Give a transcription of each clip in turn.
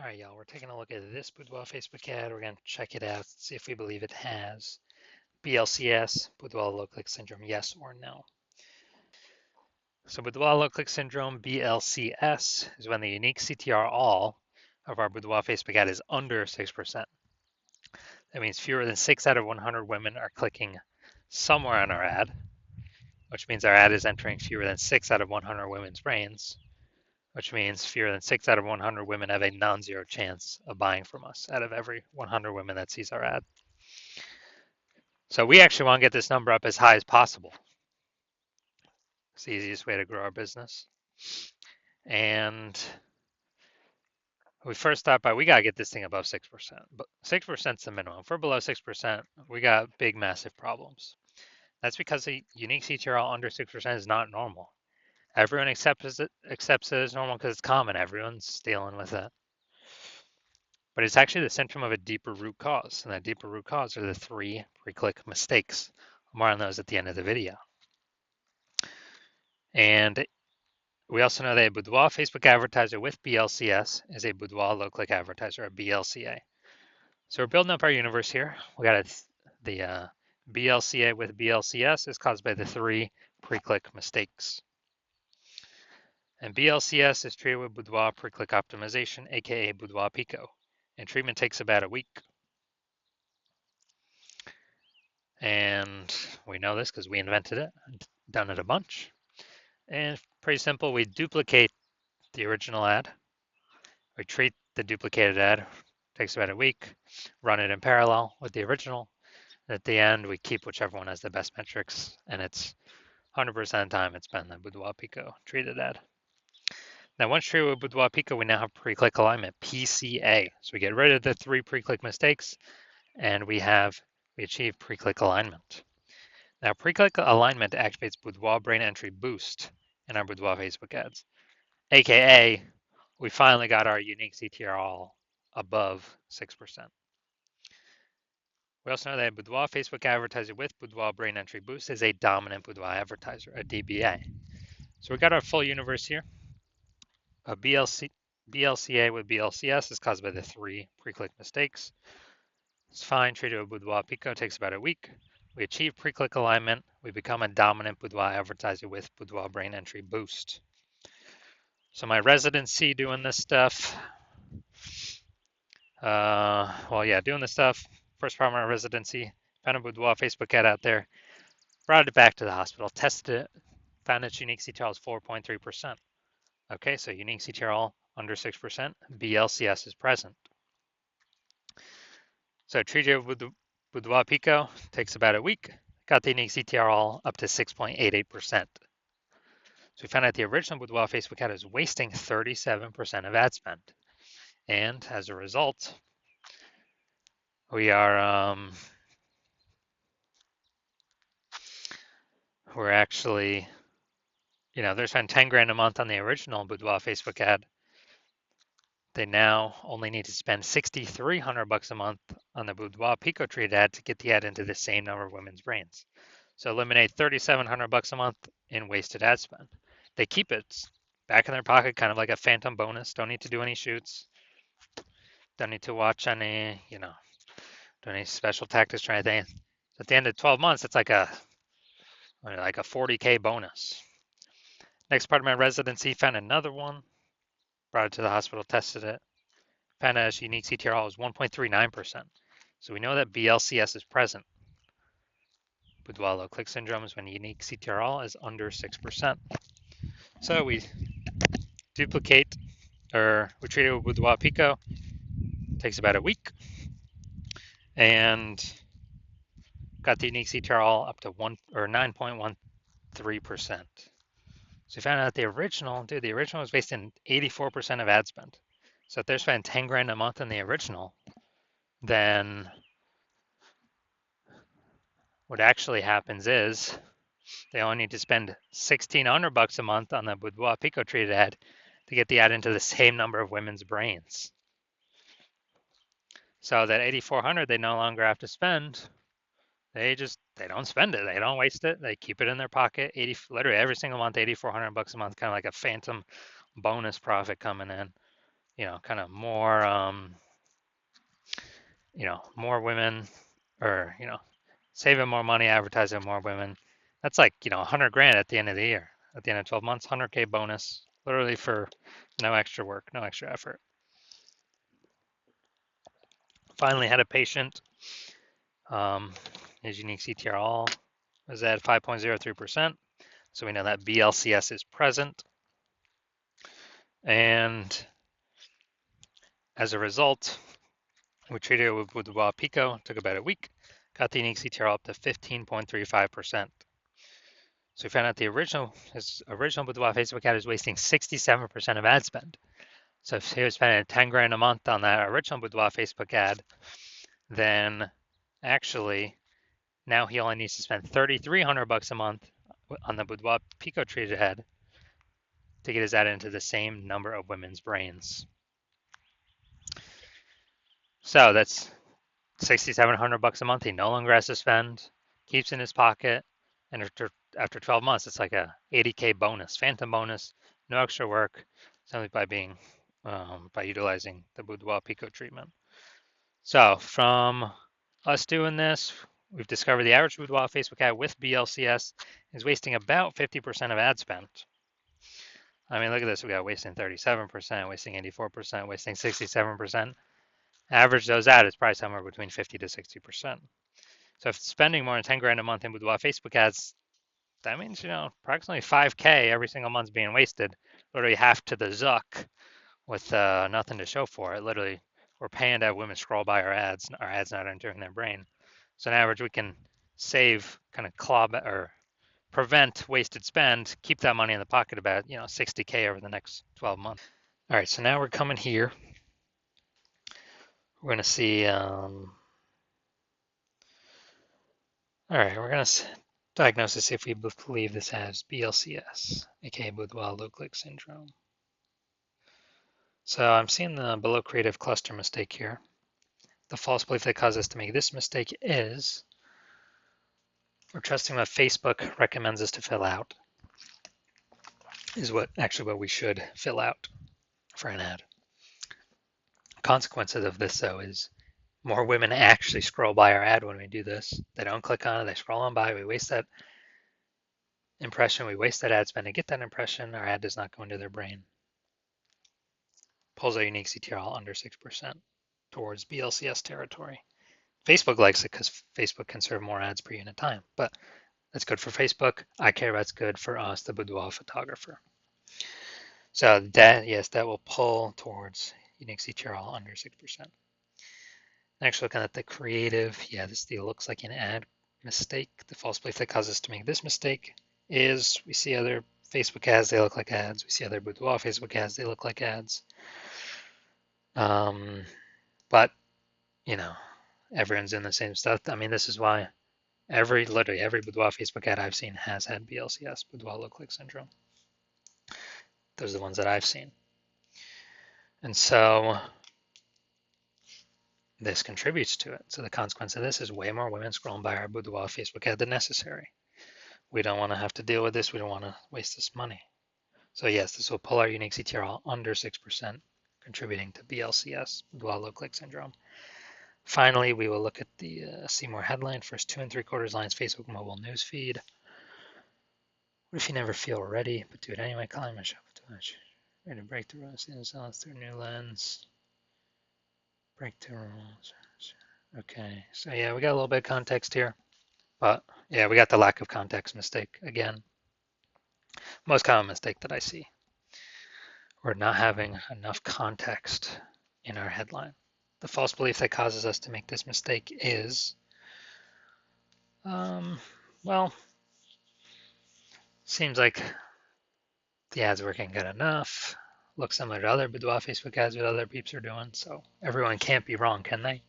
All right, y'all, we're taking a look at this Boudoir Facebook ad. We're going to check it out, see if we believe it has BLCS, Boudoir low click syndrome, yes or no. So Boudoir low click syndrome, BLCS, is when the unique CTR all of our Boudoir Facebook ad is under 6%. That means fewer than 6 out of 100 women are clicking somewhere on our ad, which means our ad is entering fewer than 6 out of 100 women's brains, which means fewer than 6 out of 100 women have a non-zero chance of buying from us out of every 100 women that sees our ad. So we actually want to get this number up as high as possible. It's the easiest way to grow our business. And we first start by we got to get this thing above 6%. But 6% is the minimum. If we're below 6%, we got big, massive problems. That's because the unique CTRL under 6% is not normal. Everyone accepts it as normal because it's common. Everyone's dealing with it. But it's actually the symptom of a deeper root cause. And that deeper root cause are the 3 pre-click mistakes. More on those at the end of the video. And we also know that a Boudoir Facebook advertiser with BLCS is a Boudoir low-click advertiser, a BLCA. So we're building up our universe here. We got the BLCA with BLCS is caused by the 3 pre-click mistakes. And BLCS is treated with Boudoir pre-click optimization, aka Boudoir Pico. And treatment takes about a week. And we know this because we invented it, done it a bunch. And pretty simple, we duplicate the original ad. We treat the duplicated ad, takes about a week, run it in parallel with the original. At the end, we keep whichever one has the best metrics, and it's 100% of the time it's been the Boudoir Pico treated ad. Now, once treated with Boudoir Pico, we now have pre-click alignment, PCA. So we get rid of the 3 pre-click mistakes, and we achieve pre-click alignment. Now, pre-click alignment activates Boudoir brain entry boost in our Boudoir Facebook ads, aka we finally got our unique CTR all above 6%. We also know that Boudoir Facebook advertiser with Boudoir brain entry boost is a dominant Boudoir advertiser, a DBA. So we got our full universe here. A BLCA with BLCS is caused by the 3 pre-click mistakes. It's fine, treated with Boudoir Pico, takes about a week. We achieve pre-click alignment. We become a dominant Boudoir advertiser with Boudoir brain entry boost. So my residency doing this stuff. Doing this stuff. First part of my residency, found a Boudoir Facebook ad out there, brought it back to the hospital, tested it, found its unique CTRL is 4.3%. Okay, so unique CTRL under 6%, BLCS is present. So treated with Boudoir Pico, takes about a week, got the unique CTRL up to 6.88%. So we found out the original Boudoir Facebook ad is wasting 37% of ad spend. And as a result, we're actually, they're spending 10 grand a month on the original Boudoir Facebook ad. They now only need to spend $6,300 a month on the Boudoir Pico treated ad to get the ad into the same number of women's brains. So eliminate $3,700 a month in wasted ad spend. They keep it back in their pocket, kind of like a phantom bonus. Don't need to do any shoots. Don't need to watch any, do any special tactics or anything. At the end of 12 months, it's like a 40K bonus. Next part of my residency, found another one, brought it to the hospital, tested it. Found out its unique CTRL is 1.39%. So we know that BLCS is present. Boudoir low click syndrome is when unique CTRL is under 6%. So we duplicate, or we treat it with Boudoir Pico. Takes about a week. And got the unique CTRL up to 9.13%. So we found out the original was wasting 84% of ad spend. So if they're spending 10 grand a month on the original, then what actually happens is they only need to spend $1,600 a month on the Boudoir Pico treated ad to get the ad into the same number of women's brains. So that $8,400 they no longer have to spend. They don't spend it. They don't waste it. They keep it in their pocket. Literally every single month, $8,400 a month, kind of like a phantom bonus profit coming in. kind of more, more women, or, saving more money, advertising more women. That's like, 100 grand at the end of the year, at the end of 12 months, 100K bonus, literally for no extra work, no extra effort. Finally had a patient. His unique CTR all was at 5.03%. So we know that BLCS is present. And as a result, we treated it with Boudoir Pico, took about a week, got the unique CTR up to 15.35%. So we found out his original Boudoir Facebook ad is wasting 67% of ad spend. So if he was spending 10 grand a month on that original Boudoir Facebook ad, then actually now he only needs to spend 3,300 bucks a month on the Boudoir Pico treated ad to get his ad into the same number of women's brains. So that's 6,700 bucks a month. He no longer has to spend, keeps in his pocket, and after 12 months, it's like a 80K bonus, phantom bonus, no extra work, simply by utilizing the Boudoir Pico treatment. So from us doing this, we've discovered the average Boudoir Facebook ad with BLCS is wasting about 50% of ad spend. I mean, look at this. We got wasting 37%, wasting 84%, wasting 67%. Average those out is probably somewhere between 50 to 60%. So if spending more than 10 grand a month in Boudoir Facebook ads, that means, approximately 5K every single month's being wasted, literally half to the zuck with nothing to show for it. Literally, we're paying to have women scroll by our ads not entering their brain. So on average, we can save, kind of or prevent wasted spend, keep that money in the pocket about, 60K over the next 12 months. All right, so now we're coming here. We're going to see, all right, we're going to diagnose this if we believe this has BLCS, aka Boudoir low click syndrome. So I'm seeing the below creative cluster mistake here. The false belief that caused us to make this mistake is we're trusting what Facebook recommends us to fill out is what we should fill out for an ad. Consequences of this, though, is more women actually scroll by our ad when we do this. They don't click on it, they scroll on by, we waste that impression, we waste that ad spend to get that impression, our ad does not go into their brain. Pulls our unique CTR all under 6% towards BLCS territory. Facebook likes it because Facebook can serve more ads per unit time, but that's good for Facebook. I care about it's good for us, the boudoir photographer. So that will pull towards unique CTR all under 6%. Next, looking at the creative, this deal looks like an ad mistake. The false belief that caused us to make this mistake is we see other Facebook ads, they look like ads. We see other boudoir Facebook ads, they look like ads. But, everyone's in the same stuff. I mean, this is why literally every boudoir Facebook ad I've seen has had BLCS, boudoir low click syndrome. Those are the ones that I've seen. And so this contributes to it. So the consequence of this is way more women scrolling by our boudoir Facebook ad than necessary. We don't want to have to deal with this. We don't want to waste this money. So yes, this will pull our unique CTR all under 6%, contributing to BLCS, boudoir low click syndrome. Finally, we will look at the see more headline, first 2 3/4 lines, Facebook mobile news feed. What if you never feel ready, but do it anyway? Calling myself too much. Ready to break the rules, silence through a new lens. Break the rules. Okay, so we got a little bit of context here, but we got the lack of context mistake again. Most common mistake that I see. We're not having enough context in our headline. The false belief that causes us to make this mistake is, seems like the ad's working good enough. Looks similar to other boudoir Facebook ads what other peeps are doing, so everyone can't be wrong, can they?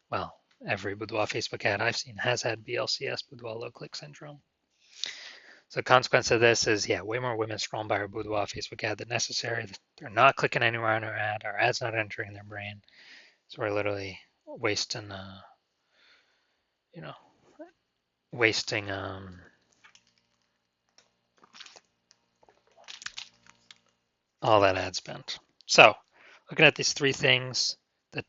Well, every boudoir Facebook ad I've seen has had BLCS, boudoir low click syndrome. So the consequence of this is, way more women scrolling by our boudoir Facebook ad than necessary. They're not clicking anywhere on our ad. Our ad's not entering their brain. So we're literally wasting, all that ad spend. So looking at these three things that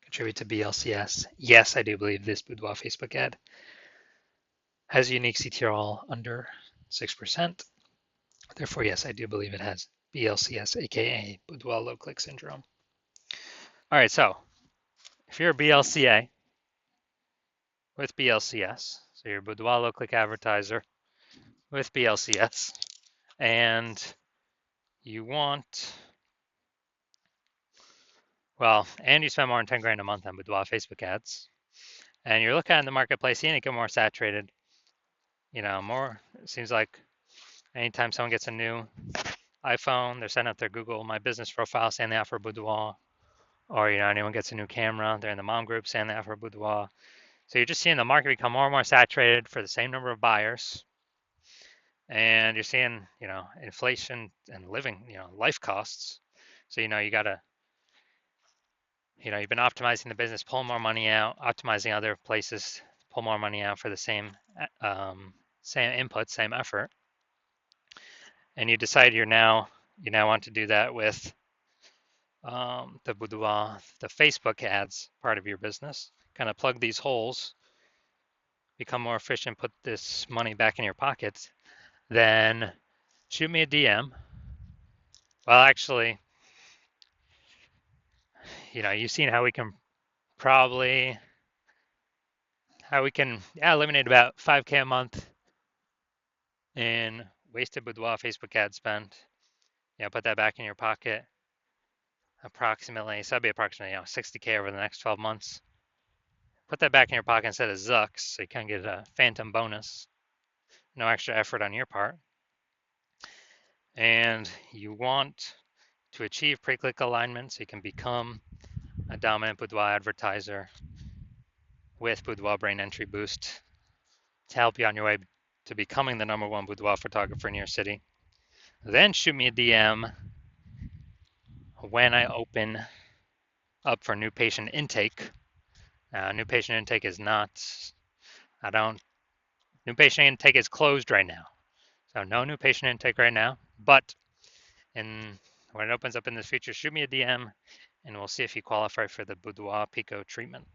contribute to BLCS, yes, I do believe this Boudoir Facebook ad has a unique CTRL under 6%. Therefore, yes, I do believe it has BLCS, aka Boudoir low click syndrome. All right, so if you're a BLCA with BLCS, so you're a Boudoir low click advertiser with BLCS, and you want, well, and you spend more than 10 grand a month on Boudoir Facebook ads, and you're looking at the marketplace, seeing it get more saturated, more, it seems like anytime someone gets a new iPhone, they're setting up their Google My Business profile saying they offer Boudoir, or, anyone gets a new camera, they're in the mom group saying they offer Boudoir. So you're just seeing the market become more and more saturated for the same number of buyers. And you're seeing, inflation and living, life costs. So, you got to, you've been optimizing the business, pull more money out, optimizing other places, pull more money out for the same input, same effort. And you decide you now want to do that with the Boudoir, the Facebook ads part of your business. Kind of plug these holes, become more efficient, put this money back in your pockets, then shoot me a DM. Well, actually, you've seen how we can probably eliminate about 5K a month in wasted Boudoir Facebook ad spend. Put that back in your pocket. Approximately, so that'd be approximately 60K over the next 12 months. Put that back in your pocket instead of Zucks, so you kind of get a phantom bonus. No extra effort on your part. And you want to achieve pre-click alignment so you can become a dominant Boudoir advertiser with Boudoir Brain Entry Boost to help you on your way to becoming the #1 boudoir photographer in your city. Then shoot me a DM when I open up for new patient intake. New patient intake is not, new patient intake is closed right now. So no new patient intake right now, but when it opens up in the future, shoot me a DM and we'll see if you qualify for the Boudoir Pico treatment.